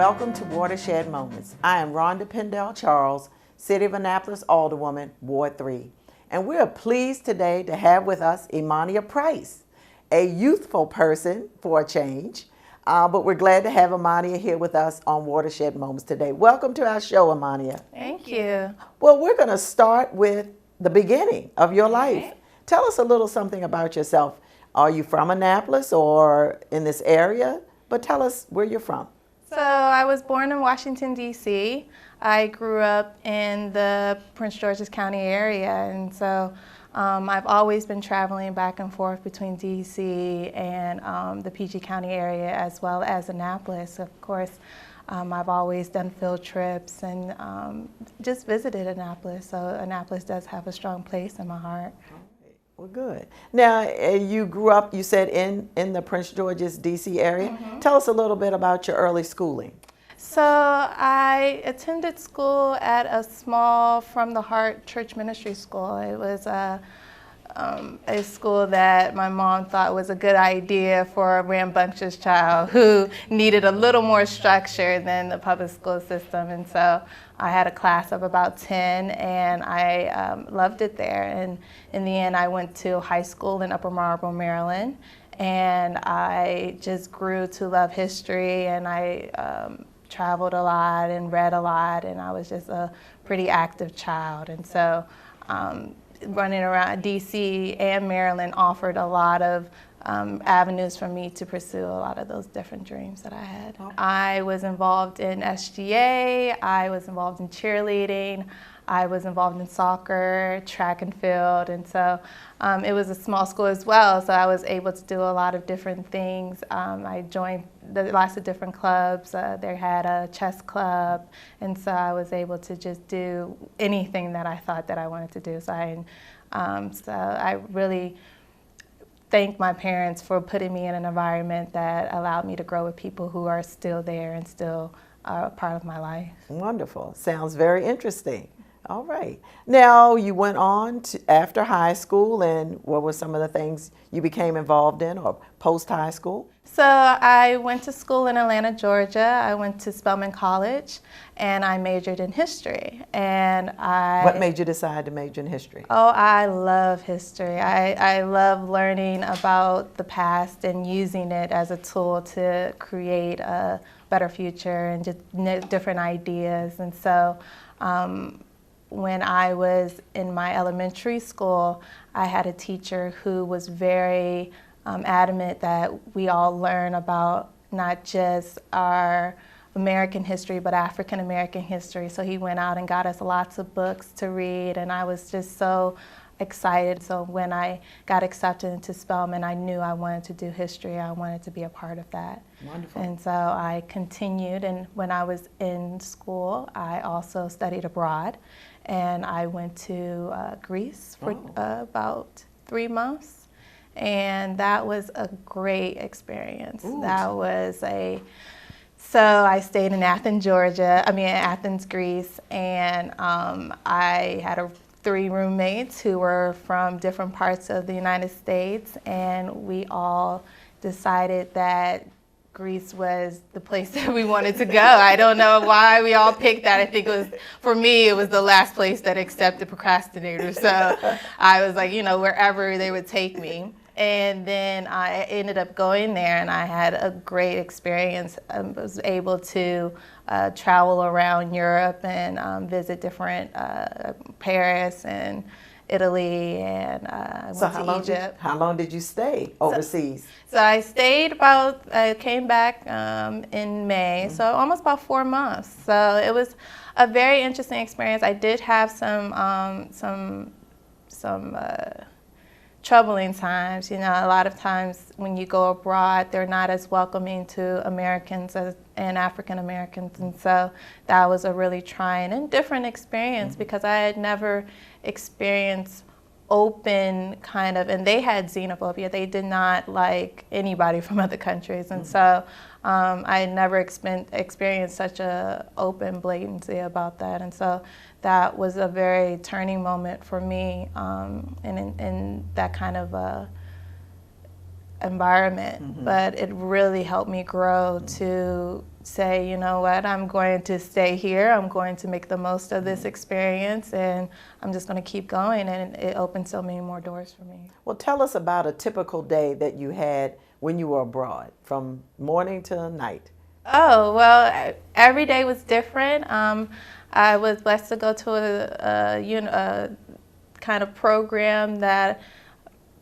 Welcome to Watershed Moments. I am Rhonda Pendell Charles, City of Annapolis Alderwoman, Ward 3. And we are pleased today to have with us Imania Price, a youthful person for a change. But we're glad to have Imania here with us on Watershed Moments today. Welcome to our show, Imania. Thank you. Well, we're going to start with the beginning of your life. Tell us a little something about yourself. Are you from Annapolis or in this area? But tell us where you're from. So I was born in Washington, D.C. I grew up in the Prince George's County area, and so I've always been traveling back and forth between D.C. and the PG County area, as well as Annapolis. Of course, I've always done field trips and just visited Annapolis, so Annapolis does have a strong place in my heart. Well, good. Now, you grew up, you said, in the Prince George's D.C. area. Mm-hmm. Tell us a little bit about your early schooling. So I attended school at a small From the Heart church ministry school. It was a school that my mom thought was a good idea for a rambunctious child who needed a little more structure than the public school system. And so I had a class of about 10, and I loved it there. And in the end, I went to high school in Upper Marlboro, Maryland, and I just grew to love history, and I traveled a lot and read a lot, and I was just a pretty active child. And so running around DC and Maryland offered a lot of avenues for me to pursue a lot of those different dreams that I had. I was involved in SGA, I was involved in cheerleading, I was involved in soccer, track and field, and so it was a small school as well, so I was able to do a lot of different things. I joined lots of different clubs. They had a chess club, and so I was able to just do anything that I thought that I wanted to do. So I really thank my parents for putting me in an environment that allowed me to grow with people who are still there and still are a part of my life. Wonderful. Sounds very interesting. All right. Now, you went on to after high school, and what were some of the things you became involved in or post-high school? So I went to school in Atlanta, Georgia. I went to Spelman College, and I majored in history. And What made you decide to major in history? Oh, I love history. I love learning about the past and using it as a tool to create a better future and just different ideas. And so when I was in my elementary school, I had a teacher who was very adamant that we all learn about not just our American history, but African American history. So he went out and got us lots of books to read, and I was just so excited. So when I got accepted into Spelman, I knew I wanted to do history. I wanted to be a part of that. Wonderful. And so I continued, and when I was in school, I also studied abroad, and I went to Greece for about 3 months. And that was a great experience. Ooh. So I stayed in Athens, Greece, and I had 3 roommates who were from different parts of the United States, and we all decided that Greece was the place that we wanted to go. I don't know why we all picked that. I think for me, it was the last place that accepted procrastinators. So I was like, wherever they would take me. And then I ended up going there, and I had a great experience. I was able to travel around Europe and visit different Paris and Italy, and I went to Egypt. How long did you stay overseas? So I came back in May, so almost about 4 months. So it was a very interesting experience. I did have some troubling times. A lot of times when you go abroad, they're not as welcoming to Americans and African Americans, and so that was a really trying and different experience because I had never experienced open kind of, and they had xenophobia. They did not like anybody from other countries, and so I had never experienced such a open blatancy about that, and so that was a very turning moment for me in that kind of environment. But it really helped me grow to say, you know what, I'm going to stay here. I'm going to make the most of this experience, and I'm just going to keep going. And it opened so many more doors for me. Well, tell us about a typical day that you had when you were abroad, from morning to night. Oh, well, every day was different. I was blessed to go to a kind of program that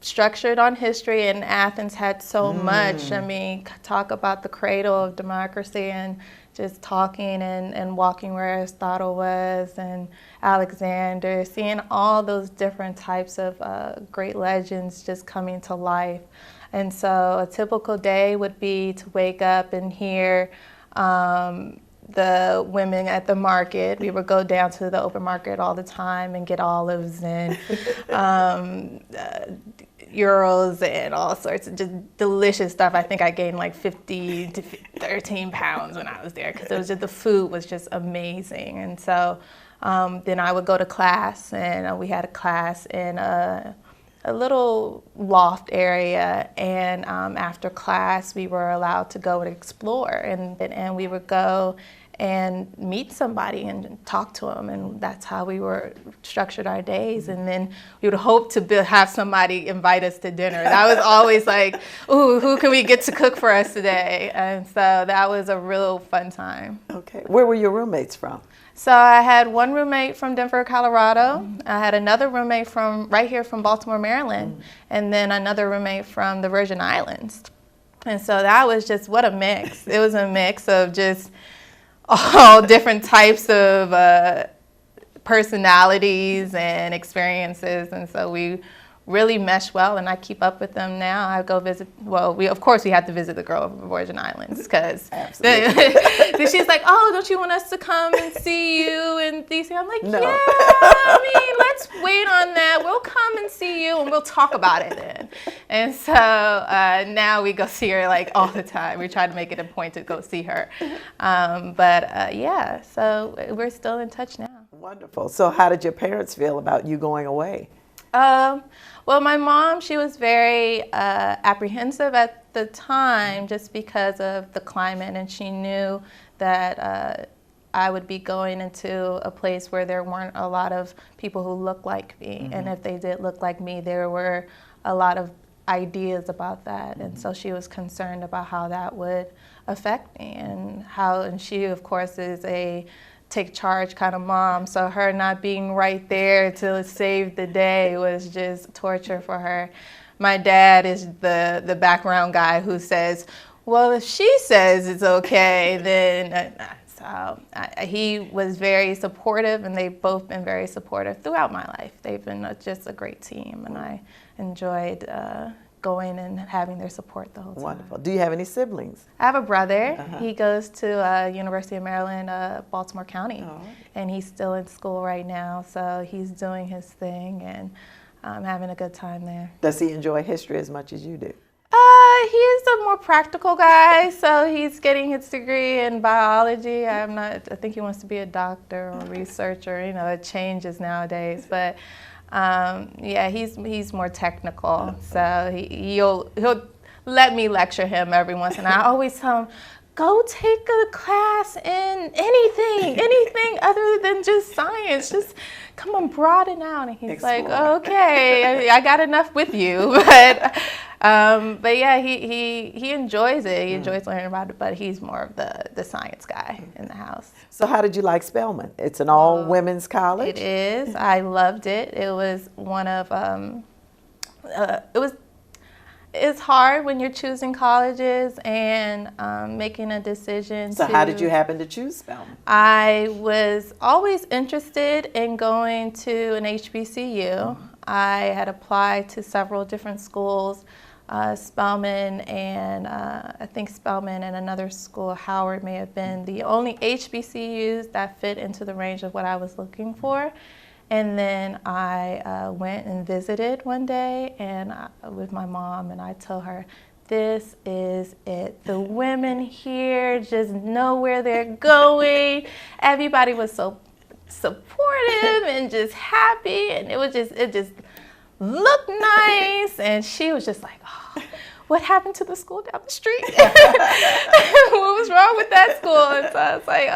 structured on history, and Athens had so much. I mean, talk about the cradle of democracy, and just talking and walking where Aristotle was and Alexander, seeing all those different types of great legends just coming to life. And so a typical day would be to wake up and hear the women at the market. We would go down to the open market all the time and get olives and euros and all sorts of just delicious stuff. I think I gained like 50 to 13 pounds when I was there, because it was just, the food was just amazing. And so then I would go to class, and we had a class in a little loft area, and after class we were allowed to go and explore, and we would go and meet somebody and talk to them, and that's how we were structured our days. And then we would hope to have somebody invite us to dinner. That was always like, ooh, who can we get to cook for us today? And so that was a real fun time. Okay. Where were your roommates from? So I had one roommate from Denver, Colorado. I had another roommate from right here from Baltimore, Maryland, and then another roommate from the Virgin Islands. And so that was just, what a mix. It was a mix of just all different types of personalities and experiences, and so we really mesh well, and I keep up with them now. I go visit, well, we had to visit the girl of the Virgin Islands, because she's like, oh, don't you want us to come and see you in DC? I'm like, no. Yeah, I mean, let's wait on that. We'll come and see you, and we'll talk about it then. And so now we go see her like all the time. We try to make it a point to go see her. Yeah, so we're still in touch now. Wonderful. So how did your parents feel about you going away? Well, my mom, she was very apprehensive at the time, just because of the climate, and she knew that I would be going into a place where there weren't a lot of people who looked like me, and if they did look like me, there were a lot of ideas about that, and so she was concerned about how that would affect me, and she, of course, is a take charge kind of mom, so her not being right there to save the day was just torture for her. My dad is the background guy who says, well, if she says it's okay, then he was very supportive, and they've both been very supportive throughout my life. They've been just a great team, and I enjoyed going and having their support the whole time. Wonderful. Do you have any siblings? I have a brother. He goes to University of Maryland, Baltimore County, and he's still in school right now, so he's doing his thing, and having a good time there. Does he enjoy history as much as you do? He's a more practical guy, so he's getting his degree in biology. I think he wants to be a doctor or researcher. You know, it changes nowadays, but yeah, he's more technical, so he'll let me lecture him every once in a while. I always tell him, go take a class in anything other than just science. Just come on, broaden out. And he's like, okay, I got enough with you. But yeah, he enjoys it. He enjoys learning about it, but he's more of the science guy in the house. So how did you like Spelman? It's an all-women's college? It is. I loved it. It was one of, it's hard when you're choosing colleges and making a decision. So how did you happen to choose Spelman? I was always interested in going to an HBCU. I had applied to several different schools, Spelman and I think Spelman and another school, Howard may have been the only HBCUs that fit into the range of what I was looking for. And then I went and visited one day and with my mom, and I told her, this is it. The women here just know where they're going. Everybody was so supportive and just happy, and it just looked nice. And she was just like, oh, what happened to the school down the street? What was wrong with that school? And so I was like,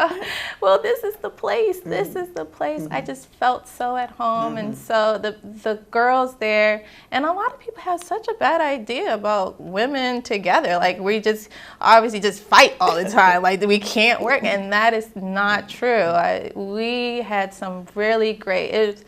well, this is the place. This is the place. I just felt so at home. And so the girls there, and a lot of people have such a bad idea about women together. Like, we just obviously just fight all the time. Like, we can't work. And that is not true. We had some really great,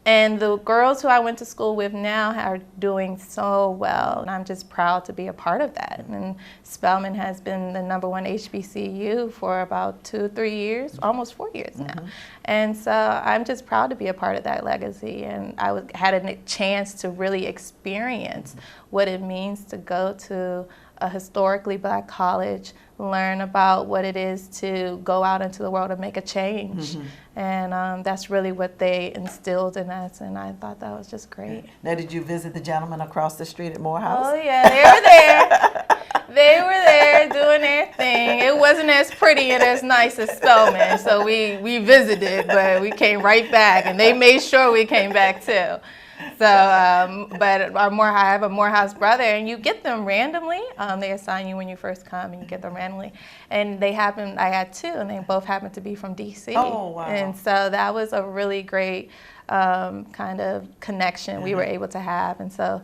and the girls who I went to school with now are doing so well, and I'm just proud to be a part of that. And Spelman has been the #1 HBCU for about 2-3 years, almost 4 years now. And so I'm just proud to be a part of that legacy. And I had a chance to really experience what it means to go to a historically Black college, learn about what it is to go out into the world and make a change. And that's really what they instilled in us, and I thought that was just great. Now, did you visit the gentleman across the street at Morehouse? Oh yeah, they were there. They were there doing their thing. It wasn't as pretty and as nice as Spelman, so we visited, but we came right back, and they made sure we came back too. So, but I have a Morehouse brother, and you get them randomly. They assign you when you first come, and you get them randomly. And I had 2, and they both happened to be from D.C. Oh, wow. And so that was a really great kind of connection we were able to have. And so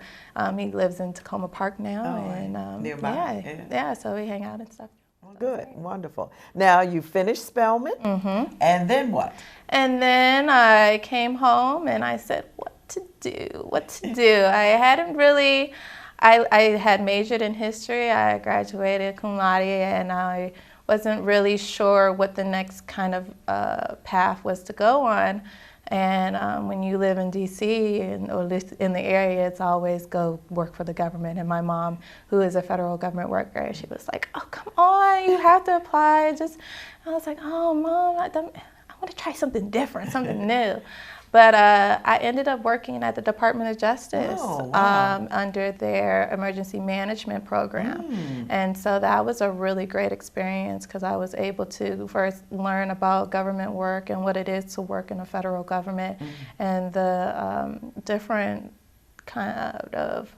he lives in Tacoma Park now. And nearby. Yeah, so we hang out and stuff. Well, good, wonderful. Now, you finished Spelman, and then what? And then I came home, and I said, what to do. I had majored in history. I graduated cum laude, and I wasn't really sure what the next kind of path was to go on. And when you live in D.C., or at least in the area, it's always go work for the government. And my mom, who is a federal government worker, she was like, oh, come on, you have to apply. I was like, oh, Mom, I want to try something different, something new. But I ended up working at the Department of Justice under their emergency management program. And so that was a really great experience, because I was able to first learn about government work and what it is to work in a federal government, and the different kind of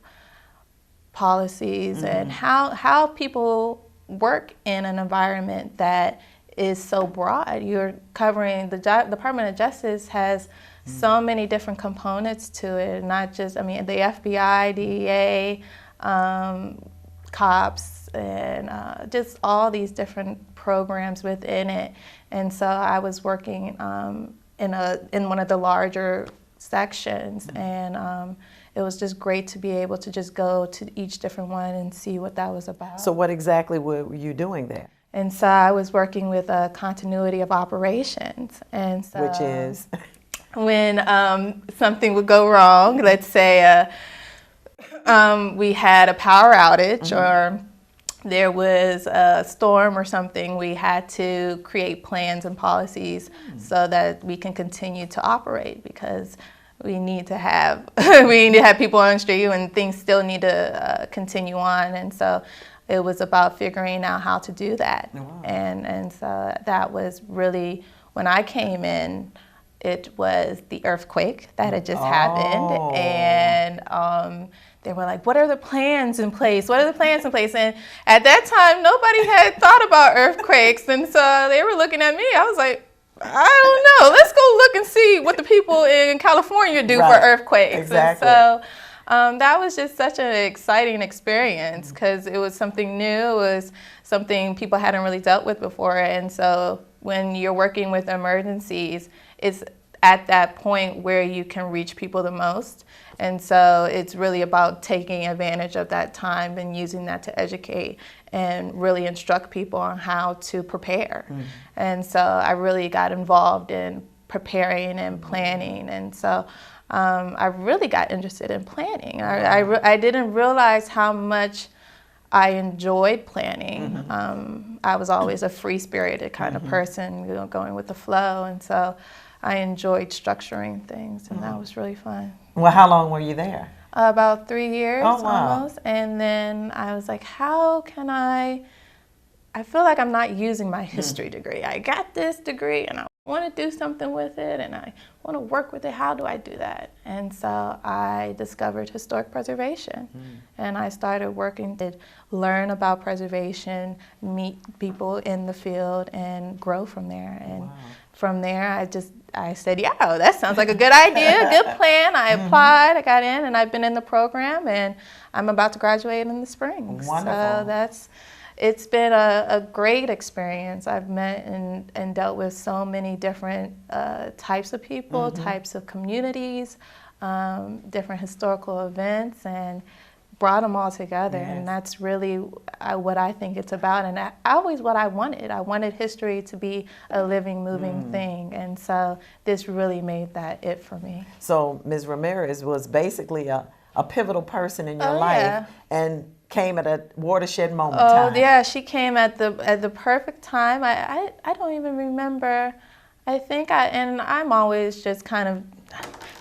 policies and how people work in an environment that is so broad. You're covering, the Department of Justice has so many different components to it, not just, the FBI, DEA, cops, and just all these different programs within it. And so I was working in one of the larger sections, and it was just great to be able to just go to each different one and see what that was about. So what exactly were you doing there? And so I was working with a continuity of operations. And so, which is? When something would go wrong, let's say we had a power outage or there was a storm or something, we had to create plans and policies so that we can continue to operate, because we need to have people on the street, and things still need to continue on. And so it was about figuring out how to do that. Wow. And so that was really, when I came in, it was the earthquake that had just happened. And they were like, what are the plans in place? What are the plans in place? And at that time, nobody had thought about earthquakes. And so they were looking at me. I was like, I don't know. Let's go look and see what the people in California do for earthquakes. Exactly. And so that was just such an exciting experience, because it was something new. It was something people hadn't really dealt with before. And so when you're working with emergencies, it's at that point where you can reach people the most. And so it's really about taking advantage of that time and using that to educate and really instruct people on how to prepare. And so I really got involved in preparing and planning. And so I really got interested in planning. I didn't realize how much I enjoyed planning. I was always a free-spirited kind of person, going with the flow. And so I enjoyed structuring things, and that was really fun. Well, how long were you there? About 3 years almost. And then I was like, how can I feel like I'm not using my history degree. I got this degree, and I want to do something with it and I want to work with it. How do I do that? And so I discovered historic preservation. And I started working to learn about preservation, meet people in the field, and grow from there. And from there, I said, yeah, that sounds like a good idea, good plan. I applied, I got in, and I've been in the program, and I'm about to graduate in the spring. Wonderful. So it's been a great experience. I've met and dealt with so many different types of people, types of communities, different historical events, and brought them all together. Yes. And that's really what I think it's about. And always what I wanted. I wanted history to be a living, moving thing. And so this really made that it for me. So Ms. Ramirez was basically a pivotal person in your life, and came at a watershed moment time. Oh yeah, she came at the perfect time. I don't even remember. I think I'm always just kind of,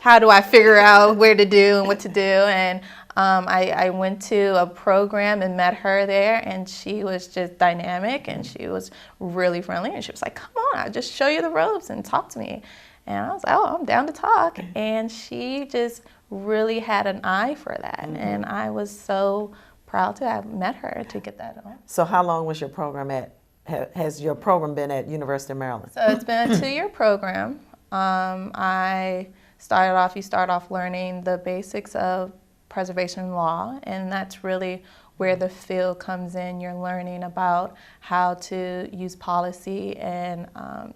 how do I figure out where to do and what to do? And I went to a program and met her there, and she was just dynamic, and she was really friendly, and she was like, come on, I'll just show you the ropes and talk to me. And I was like, oh, I'm down to talk. And she just really had an eye for that. And I was so proud to have met her to get that on. So how long was your program at? Has your program been at University of Maryland? So it's been a 2-year program. You start off learning the basics of preservation law, and that's really where the field comes in. You're learning about how to use policy and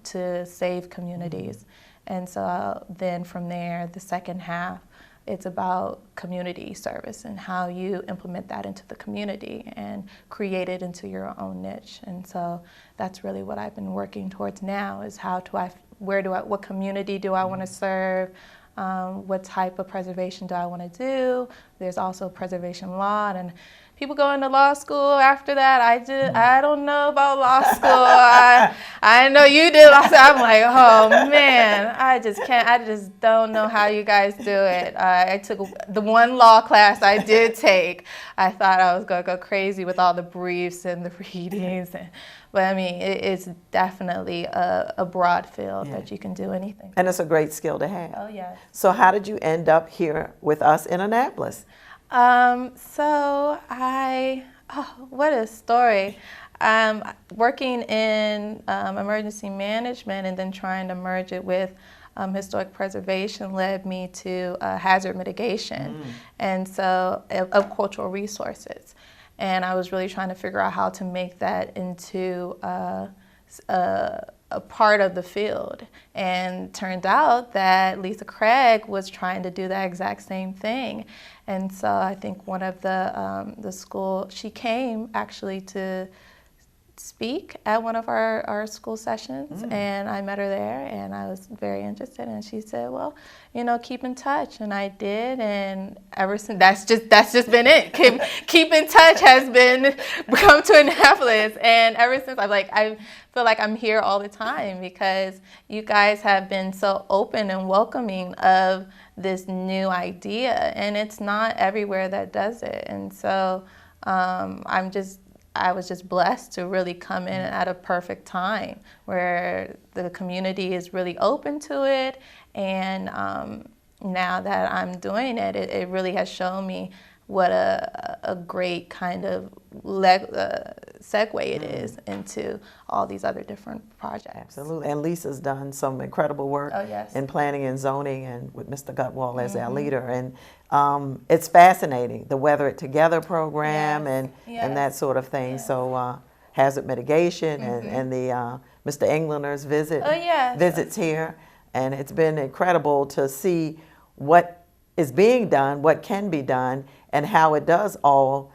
to save communities. And so then from there, the second half, it's about community service and how you implement that into the community and create it into your own niche. And so that's really what I've been working towards now, is what community do I want to serve? What type of preservation do I want to do? There's also preservation law, and people go into law school after that. I don't know about law school. I know you did law school. I'm like, oh man, I just don't know how you guys do it. I took the one law class I did take. I thought I was going to go crazy with all the briefs and the readings. But I mean, it's definitely a broad field that you can do anything. And it's a great skill to have. Oh, yes. So how did you end up here with us in Annapolis? What a story. Working in emergency management and then trying to merge it with historic preservation led me to hazard mitigation and so of cultural resources. And I was really trying to figure out how to make that into a part of the field. And turned out that Lisa Craig was trying to do that exact same thing. And so I think one of the school, she came actually to speak at one of our school sessions, and I met her there, and I was very interested, and she said, well, keep in touch, and I did, and ever since, that's just been it. Keep in touch has been come to Annapolis, and ever since I feel like I'm here all the time because you guys have been so open and welcoming of this new idea, and it's not everywhere that does it, and so I was just blessed to really come in at a perfect time where the community is really open to it. And now that I'm doing it, it really has shown me what a great kind of segue it is into all these other different projects. Absolutely. And Lisa's done some incredible work in planning and zoning, and with Mr. Gutwall as our leader. And it's fascinating, the Weather It Together program and that sort of thing. So hazard mitigation and the Mr. Englander's visits here. And it's been incredible to see what is being done, what can be done, and how it does all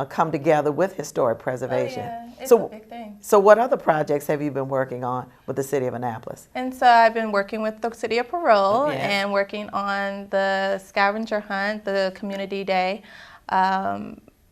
come together with historic preservation. It's a big thing. So what other projects have you been working on with the City of Annapolis? And so I've been working with the City of Parole and working on the Scavenger Hunt, the Community Day,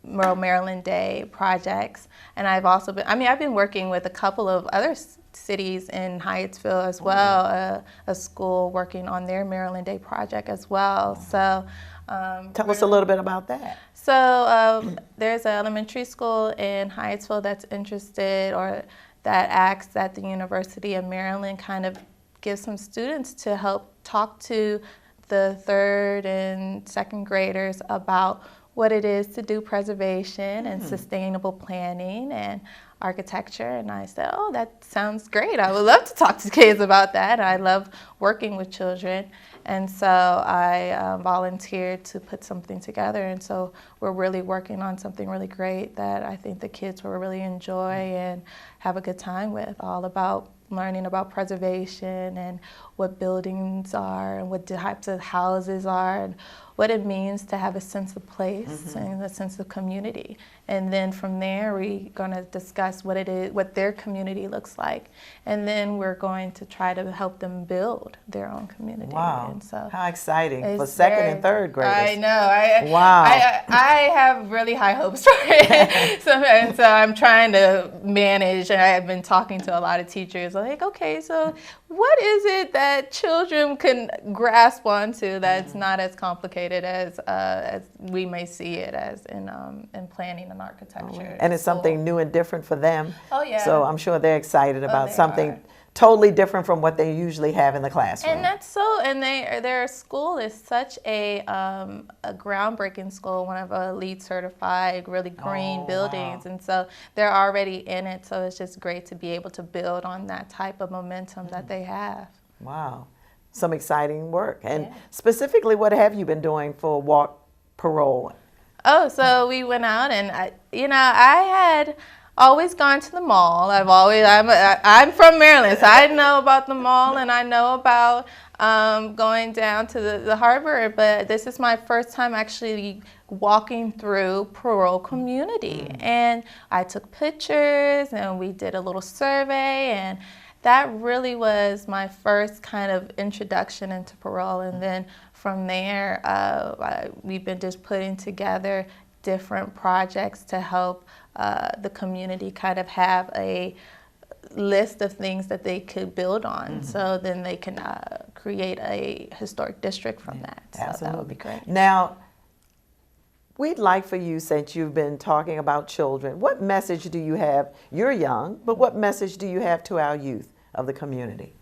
Maryland Day projects. And I've also I've been working with a couple of other cities in Hyattsville as well, a school working on their Maryland Day project as well. So tell us a little bit about that. So there's an elementary school in Hyattsville that's interested, or that asks that the University of Maryland kind of give some students to help talk to the third and second graders about what it is to do preservation and sustainable planning and architecture. And I said, oh, that sounds great. I would love to talk to kids about that. I love working with children. And so I volunteered to put something together. And so we're really working on something really great that I think the kids will really enjoy and have a good time with, all about learning about preservation and what buildings are and what types of houses are and what it means to have a sense of place and a sense of community. And then from there, we're going to discuss what it is, what their community looks like. And then we're going to try to help them build their own community. Wow. And so how exciting for second and third graders. I know. Wow. I have really high hopes for it. And so I'm trying to manage, and I've been talking to a lot of teachers like, okay, so what is it that children can grasp onto that's not as complicated as we may see it as in planning and architecture. And it's something new and different for them. Oh, yeah. So I'm sure they're excited about they something are. Totally different from what they usually have in the classroom. And that's so, and their school is such a groundbreaking school, one of a LEED certified, really green buildings. Wow. And so they're already in it. So it's just great to be able to build on that type of momentum that they have. Wow. Some exciting work. And specifically, what have you been doing for Walk Parole? Oh, so we went out, and I had always gone to the mall. I'm from Maryland, so I know about the mall, and I know about going down to the harbor. But this is my first time actually walking through Parole community, and I took pictures, and we did a little survey, and that really was my first kind of introduction into Parole. And then from there, we've been just putting together different projects to help the community kind of have a list of things that they could build on. So then they can create a historic district from that. So Absolutely. that would be great. Now, we'd like for you, since you've been talking about children, what message do you have? You're young, but what message do you have to our youth of the community?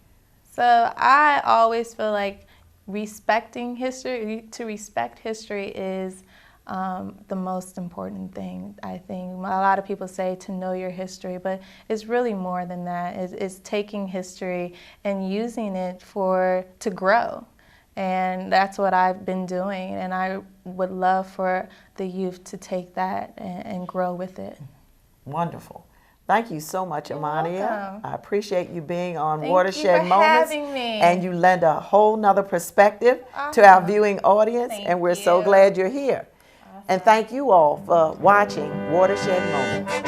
So I always feel like respecting history, to respect history is the most important thing, I think. A lot of people say to know your history, but it's really more than that. It's taking history and using it to grow. And that's what I've been doing, and I would love for the youth to take that and grow with it. Wonderful. Thank you so much, Imania. Welcome. I appreciate you being on Thank Watershed you for Moments. having me. And you lend a whole nother perspective to our viewing audience, and we're so glad you're here. And thank you all for watching Watershed Moments.